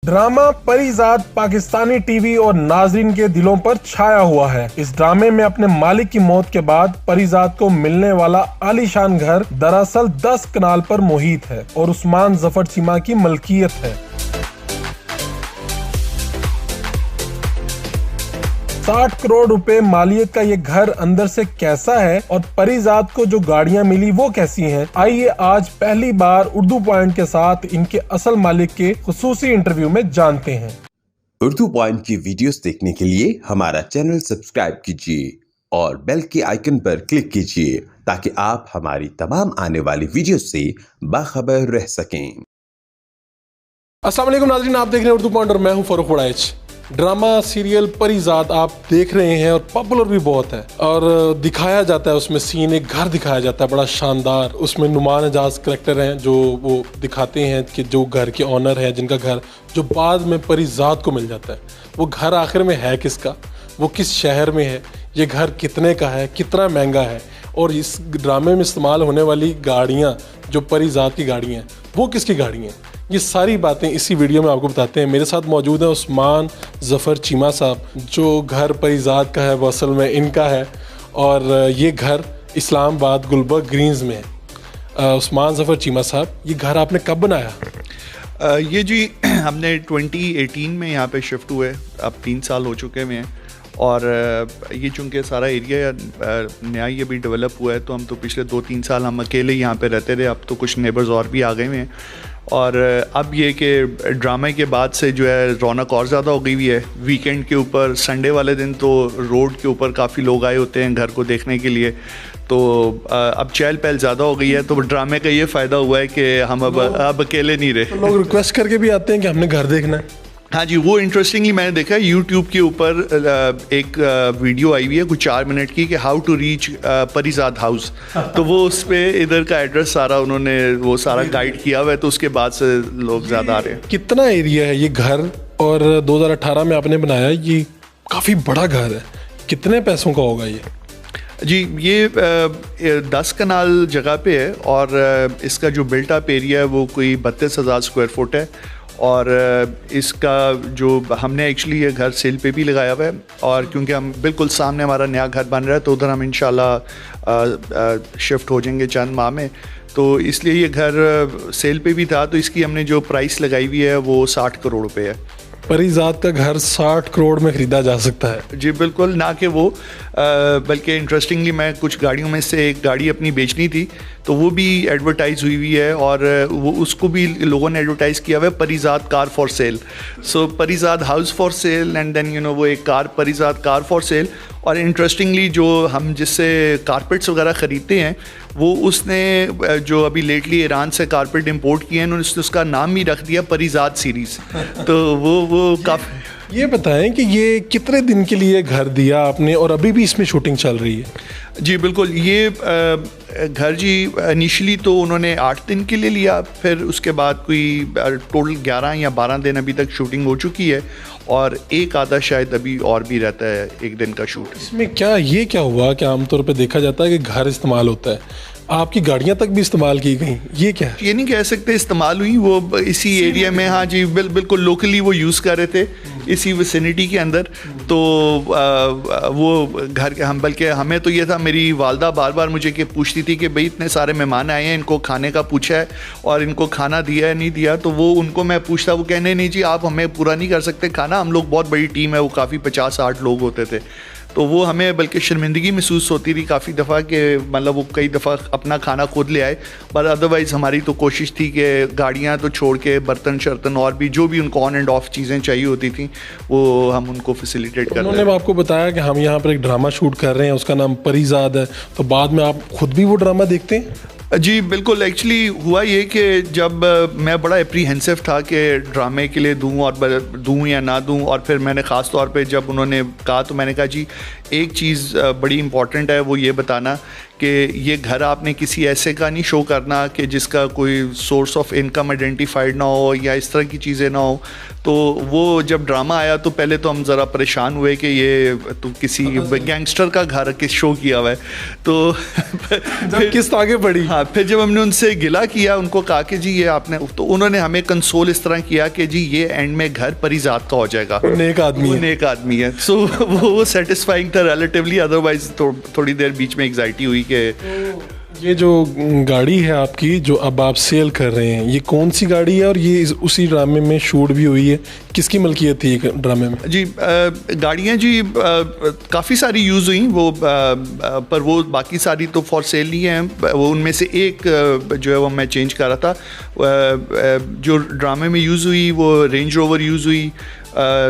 Drama Parizad Pakistani TV और नाजरीन के दिलों पर छाया हुआ है। इस ड्रामे में अपने मालिक की मौत के बाद परीजाद को मिलने वाला आलीशान घर दरअसल 10 कनाल पर मुहित है और उस्मान जफर चीमा की मलकियत है। 60 करोड़ रुपए मालियत का ये घर अंदर से कैसा है और परीजाद को जो गाड़ियां मिली वो कैसी हैं? आइए आज पहली बार उर्दू पॉइंट के साथ इनके असल मालिक के खुसूसी इंटरव्यू में जानते हैं। उर्दू पॉइंट की वीडियोस देखने के लिए हमारा चैनल सब्सक्राइब कीजिए और बेल के आइकन पर क्लिक कीजिए ताकि आप हमारी तमाम आने वाली वीडियो से बाखबर रह सकें। अस्सलाम वालेकुम नाज़रीन, आप देख रहे हैं उर्दू पॉइंट और मैं हूं फरूख वड़ाइच। ड्रामा सीरियल परीजाद आप देख रहे हैं और पॉपुलर भी बहुत है और दिखाया जाता है उसमें सीन, एक घर दिखाया जाता है बड़ा शानदार। उसमें नुमान एजाज करेक्टर हैं जो वो दिखाते हैं कि जो घर के ऑनर हैं, जिनका घर जो बाद में परीजाद को मिल जाता है। वो घर आखिर में है किसका, वो किस शहर में है, ये घर कितने का है, कितना महंगा है, और इस ड्रामे में इस्तेमाल होने वाली गाड़ियाँ जो परीजाद की गाड़ियाँ हैं वो किसकी गाड़ियाँ हैं, ये सारी बातें इसी वीडियो में आपको बताते हैं। मेरे साथ मौजूद है उस्मान जफ़र चीमा साहब। जो घर परीजाद का है वो असल में इनका है और ये घर इस्लामाबाद गुलबर्ग ग्रीन्स में है। उस्मान जफ़र चीमा साहब, ये घर आपने कब बनाया? ये जी हमने 2018 में यहाँ पे शिफ्ट हुए, अब 3 साल हो चुके हैं और ये चूँकि सारा एरिया नया ये भी डेवलप हुआ है तो हम तो पिछले 2-3 साल हम अकेले यहाँ पे रहते थे। अब तो कुछ नेबर्स और भी आ गए हैं और अब ये कि ड्रामे के बाद से जो है रौनक और ज़्यादा हो गई हुई है। वीकेंड के ऊपर संडे वाले दिन तो रोड के ऊपर काफ़ी लोग आए होते हैं घर को देखने के लिए, तो अब चहल पहल ज़्यादा हो गई है। तो ड्रामे का ये फ़ायदा हुआ है कि हम अब अकेले नहीं रहे। तो लोग रिक्वेस्ट करके भी आते हैं कि हमने घर देखना है। हाँ जी, वो इंटरेस्टिंगली मैंने देखा है यूट्यूब के ऊपर एक वीडियो आई हुई है कुछ 4 मिनट की कि how to reach Parizad house. तो वो उस पर इधर का एड्रेस सारा उन्होंने वो सारा गाइड किया हुआ है, तो उसके बाद से लोग ज़्यादा आ रहे हैं। कितना एरिया है ये घर? और 2018 में आपने बनाया, ये काफ़ी बड़ा घर है, कितने पैसों का होगा ये? जी ये 10 कनाल जगह पे है और इसका जो बिल्ट अप एरिया है वो कोई 32,000 स्क्वायर फुट है और इसका जो हमने एक्चुअली ये घर सेल पे भी लगाया हुआ है और क्योंकि हम बिल्कुल सामने हमारा नया घर बन रहा है तो उधर हम इंशाल्लाह शिफ्ट हो जाएंगे चंद माह में, तो इसलिए ये घर सेल पे भी था। तो इसकी हमने जो प्राइस लगाई हुई है वो 60 करोड़ रुपए है। परीजाद का घर 60 करोड़ में ख़रीदा जा सकता है? जी बिल्कुल, ना कि वो बल्कि इंटरेस्टिंगली मैं कुछ गाड़ियों में से एक गाड़ी अपनी बेचनी थी तो वो भी एडवर्टाइज़ हुई है और वो उसको भी लोगों ने एडवर्टाइज़ किया हुआ है Parizaad car for sale. So Parizaad house for sale and then वो एक car Parizaad car for sale. और इंटरेस्टिंगली जो हम जिससे कारपेट्स वगैरह ख़रीदते हैं वो उसने जो अभी लेटली ईरान से कारपेट इंपोर्ट किए हैं उन्होंने उसका नाम ही रख दिया परीजाद सीरीज़। तो वो काफ़ी। ये बताएं कि ये कितने दिन के लिए घर दिया आपने और अभी भी इसमें शूटिंग चल रही है? जी बिल्कुल, ये घर जी इनिशियली तो उन्होंने 8 दिन के लिए लिया, फिर उसके बाद कोई टोटल 11 या 12 दिन अभी तक शूटिंग हो चुकी है और एक आधा शायद अभी और भी रहता है एक दिन का शूट। इसमें क्या हुआ कि आमतौर पे देखा जाता है कि घर इस्तेमाल होता है, आपकी गाड़ियां तक भी इस्तेमाल की गई, ये क्या है? ये नहीं कह सकते इस्तेमाल हुई, वो इसी एरिया में। हाँ जी बिल्कुल लोकली वो यूज़ कर रहे थे इसी विसिनिटी के अंदर। तो वो घर के हम बल्कि हमें तो ये था, मेरी वालदा बार बार मुझे कि पूछती थी कि भाई इतने सारे मेहमान आए हैं, इनको खाने का पूछा है और इनको खाना दिया है नहीं दिया, तो वो उनको मैं पूछता, वो कहने नहीं जी आप हमें पूरा नहीं कर सकते खाना, हम लोग बहुत बड़ी टीम है, वो काफ़ी 50-60 लोग होते थे। तो वो हमें बल्कि शर्मिंदगी महसूस होती थी काफ़ी दफ़ा कि मतलब वो कई दफ़ा अपना खाना खुद ले आए, पर अदरवाइज़ हमारी तो कोशिश थी कि गाड़ियाँ तो छोड़ के बर्तन शर्तन और भी जो भी उनको ऑन एंड ऑफ चीज़ें चाहिए होती थी वो हम उनको फैसिलिटेट कर। उन्होंने आपको बताया कि हम यहाँ पर एक ड्रामा शूट कर रहे हैं, उसका नाम परीजाद है, तो बाद में आप खुद भी वो ड्रामा देखते हैं? जी बिल्कुल, एक्चुअली हुआ ये कि जब मैं बड़ा एप्रीहेंसिव था कि ड्रामे के लिए दूं और दूं या ना दूं, और फिर मैंने ख़ास तौर पे जब उन्होंने कहा तो मैंने कहा जी एक चीज़ बड़ी इम्पॉर्टेंट है वो ये बताना कि ये घर आपने किसी ऐसे का नहीं शो करना कि जिसका कोई सोर्स ऑफ इनकम आइडेंटिफाइड ना हो या इस तरह की चीज़ें ना हो। तो वो जब ड्रामा आया तो पहले तो हम ज़रा परेशान हुए कि ये तो किसी गैंगस्टर का घर किस शो किया हुआ है। तो किस्त आगे बढ़ी। हाँ, फिर जब हमने उनसे गिला किया, उनको कहा कि जी ये आपने, तो उन्होंने हमें कंसोल इस तरह किया कि जी ये एंड में घर परिजात का हो जाएगा, नेक आदमी है। नेक आदमी है। सो वो सेटिस्फाइंग था रिलेटिवली, अदरवाइज थोड़ी देर बीच में एग्जाइटी हुई कि ये जो गाड़ी है आपकी जो अब आप सेल कर रहे हैं, ये कौन सी गाड़ी है और ये उसी ड्रामे में शूट भी हुई है? किसकी मलकियत थी ये ड्रामे में? जी गाड़ियाँ जी काफ़ी सारी यूज़ हुई वो, पर वो बाकी सारी तो फॉर सेल नहीं है। वो उनमें से एक जो है वो मैं चेंज कर रहा था। जो ड्रामे में यूज़ हुई वो रेंज रोवर यूज़ हुई,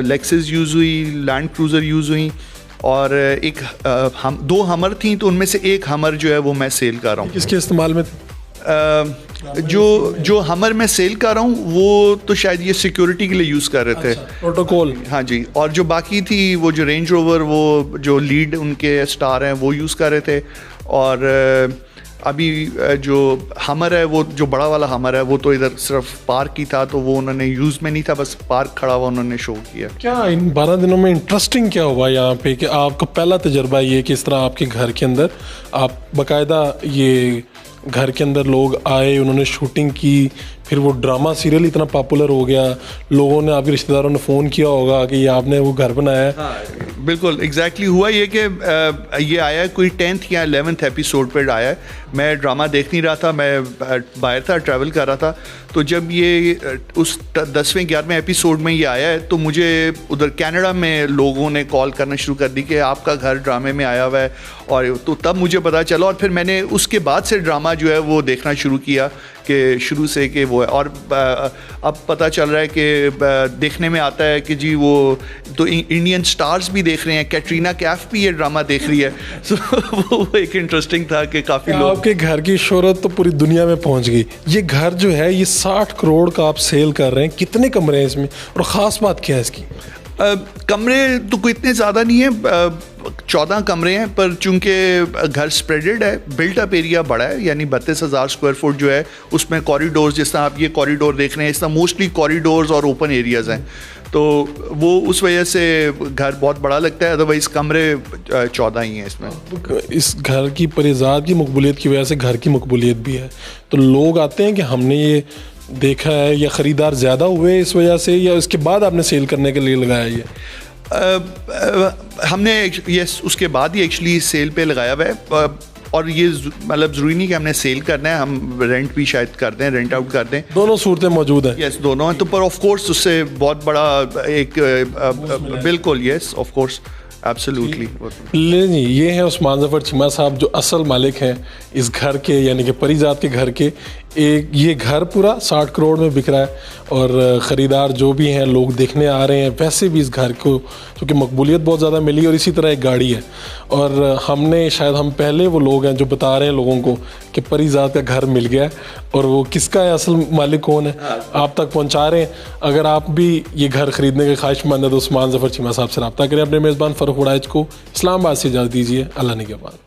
लेक्सस यूज़ हुई, लैंड क्रूज़र यूज़ हुई, और एक हम 2 हमर थी, तो उनमें से एक हमर जो है वो मैं सेल कर रहा हूँ। किसके इस्तेमाल में? जो हमर मैं सेल कर रहा हूँ वो तो शायद ये सिक्योरिटी के लिए यूज़ कर रहे थे, प्रोटोकॉल। हाँ जी। और जो बाकी थी वो जो रेंज रोवर, वो जो लीड उनके स्टार हैं वो यूज़ कर रहे थे। और अभी जो हमर है, वो जो बड़ा वाला हमर है, वो तो इधर सिर्फ पार्क ही था, तो वो उन्होंने यूज़ में नहीं था, बस पार्क खड़ा हुआ उन्होंने शो किया। क्या इन 12 दिनों में इंटरेस्टिंग क्या हुआ यहाँ पे कि आपका पहला तजर्बा ये कि इस तरह आपके घर के अंदर आप बाकायदा ये घर के अंदर लोग आए, उन्होंने शूटिंग की, फिर वो ड्रामा सीरियल इतना पॉपुलर हो गया, लोगों ने, आपके रिश्तेदारों ने फ़ोन किया होगा कि ये आपने वो घर बनाया है? हाँ, बिल्कुल एग्जैक्टली हुआ ये कि ये आया है कोई 10th या 11th एपिसोड पर आया है। मैं ड्रामा देख नहीं रहा था, मैं बाहर था, ट्रैवल कर रहा था। तो जब ये उस 10वें 11वें एपिसोड में ये आया है, तो मुझे उधर कनाडा में लोगों ने कॉल करना शुरू कर दी कि आपका घर ड्रामे में आया हुआ है। और तो तब मुझे पता चला, और फिर मैंने उसके बाद से ड्रामा जो है वो देखना शुरू किया कि शुरू से कि वो है। और अब पता चल रहा है कि देखने में आता है कि जी वो तो इंडियन स्टार्स भी देख रहे हैं, कैटरीना कैफ भी ये ड्रामा देख रही है। सो वो एक इंटरेस्टिंग था कि काफ़ी लोग, आपके घर की शोहरत तो पूरी दुनिया में पहुंच गई। ये घर जो है ये 60 करोड़ का आप सेल कर रहे हैं, कितने कमरे हैं इसमें और ख़ास बात क्या है इसकी? कमरे तो कोई इतने ज़्यादा नहीं है, 14 कमरे हैं, पर चूंकि घर स्प्रेडेड है, बिल्ट अप एरिया बड़ा है, यानी 32,000 स्क्वायर फुट जो है उसमें कॉरिडोर्स, जिस तरह आप ये कॉरिडोर देख रहे हैं, इस तरह मोस्टली कॉरिडोर्स और ओपन एरियाज़ हैं, तो वो उस वजह से घर बहुत बड़ा लगता है। अदरवाइज़ कमरे 14 ही हैं इसमें। इस घर की परिजात की मकबूलियत की वजह से घर की मकबूलियत भी है, तो लोग आते हैं कि हमने ये देखा है, या ख़रीदार ज़्यादा हुए इस वजह से, या इसके बाद आपने सेल करने के लिए लगाया ये? हमने ये उसके बाद ही एक्चुअली सेल पे लगाया हुआ है। और ये मतलब ज़रूरी नहीं कि हमने सेल करना है, हम रेंट भी शायद कर दें, रेंट आउट कर दें, दोनों सूरतें मौजूद हैं। यस, दोनों हैं। तो पर ऑफ कोर्स उससे बहुत बड़ा एक बिल्कुल, यस ऑफ कोर्स, एब्सोल्युटली। ले जी, ये है उस्मान ज़फ़र चीमा साहब जो असल मालिक हैं इस घर के, यानी कि परिजात के घर के। एक ये घर पूरा 60 करोड़ में बिक रहा है, और ख़रीदार जो भी हैं लोग देखने आ रहे हैं। वैसे भी इस घर को क्योंकि मकबूलियत बहुत ज़्यादा मिली, और इसी तरह एक गाड़ी है, और हमने शायद हम पहले वो लोग हैं जो बता रहे हैं लोगों को कि परिजात का घर मिल गया है, और वो किसका है, असल मालिक कौन है, आप तक पहुँचा रहे हैं। अगर आप भी ये घर ख़रीदने के ख्वाहिशमंद है तो उस्मान ज़फ़र चीमा साहब से रब्ता करें। अपने मेज़बान फ़ारूक वड़ाइच को इस्लामाबाद से इजाज़त दीजिए। अल्लाह निगहबान।